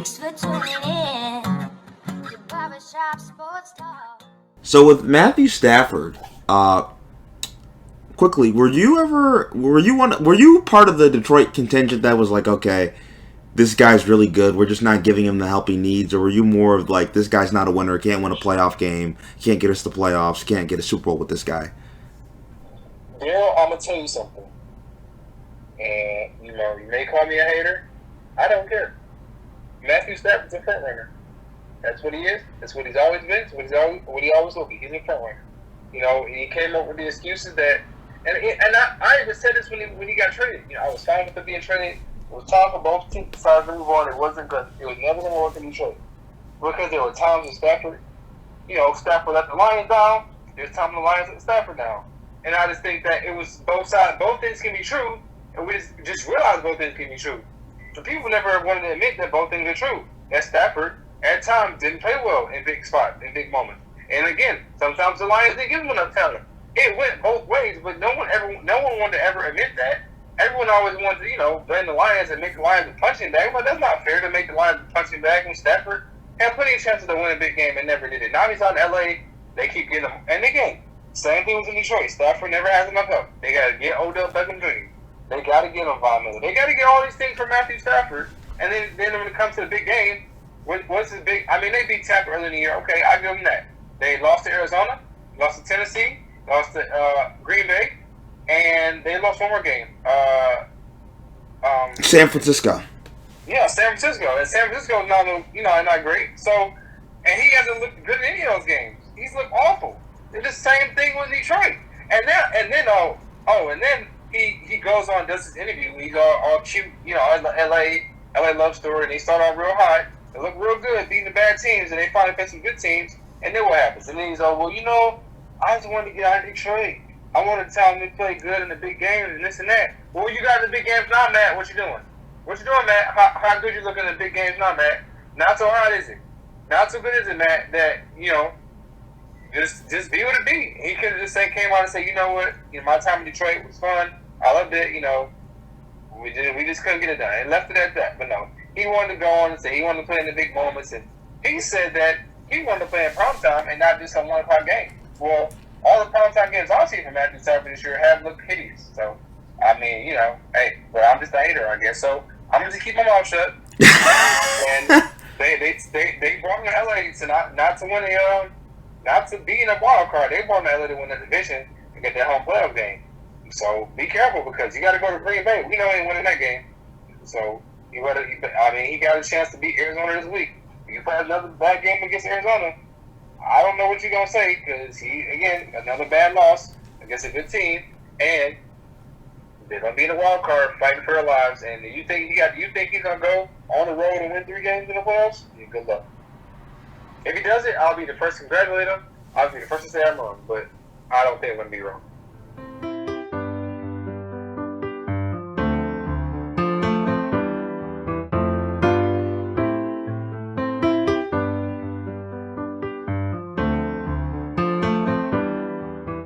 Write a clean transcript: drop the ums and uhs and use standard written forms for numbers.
Thanks for tuning in to Barbershop Sports Talk. So with Matthew Stafford, quickly, were you part of the Detroit contingent that was like, okay, this guy's really good, we're just not giving him the help he needs, or were you more of like, this guy's not a winner, can't win a playoff game, can't get us to playoffs, can't get a Super Bowl with this guy? Bill, I'm gonna tell you something, and you may call me a hater. I don't care. Matthew Stafford's a front runner. That's what he is. That's what he's always been. That's what he always will be. He's a front runner. He came up with the excuses that, and I even said this when he got traded. I was fine with him being traded. It was time for both teams to decide to move on. It wasn't good. It was never going to work in Detroit because there were times when Stafford let the Lions down. There's times when the Lions let Stafford down, and I just think that it was both sides. Both things can be true, and we just realized both things can be true. But people never wanted to admit that both things are true. That Stafford at times didn't play well in big spots, in big moments. And again, sometimes the Lions didn't give him enough talent. It went both ways, but no one wanted to ever admit that. Everyone always wanted to, blame the Lions and make the Lions a punching bag. But that's not fair to make the Lions a punching bag when Stafford had plenty of chances to win a big game and never did it. Now he's out in LA, they keep getting him. And again, same thing was in Detroit. Stafford never has enough help. They gotta get Odell Beckham Jr. They gotta get him Von Miller. They gotta get all these things from Matthew Stafford. And then when it comes to the big game, what's his big? I mean, they beat Tampa early in the year. Okay, I give them that. They lost to Arizona, lost to Tennessee, lost to Green Bay, and they lost one more game. San Francisco. Yeah, San Francisco. And San Francisco is not great. So, and he hasn't looked good in any of those games. He's looked awful. It's the same thing with Detroit. And then he goes on and does his interview. He's all cute, LA love story, and they start off real hot. They look real good, beating the bad teams, and they finally play some good teams. And then what happens? And then he's like, I just wanted to get out of Detroit. I wanted to tell him to play good in the big games and this and that. Well, you got the big games now, Matt. What you doing? What you doing, Matt? How good you looking in the big games now, Matt? Not so hard, is it? Not so good, is it, Matt? That just be what it be. He could have just came out and said, you know what? My time in Detroit was fun. I loved it. We just couldn't get it done. And left it at that. But no, he wanted to go on and say he wanted to play in the big moments, and he said that he wanted to play in primetime and not just a 1 o'clock game. Well, all the primetime games I've seen from Matthew Stafford this year have looked hideous. So, I mean, hey, but I'm just a hater, I guess. So I'm gonna just keep my mouth shut. And they brought me to LA to not to win not to be in a wild card. They brought me to LA to win the division and get that home playoff game. So be careful because you got to go to Green Bay. We know he ain't winning that game. So he got a chance to beat Arizona this week. If you play another bad game against Arizona, I don't know what you're gonna say because another bad loss against a good team, and they're gonna be in the wild card fighting for their lives. And you think he's gonna go on the road and win 3 games in the playoffs? Yeah, good luck. If he does it, I'll be the first to congratulate him. I'll be the first to say I'm wrong, but I don't think I'm gonna be wrong.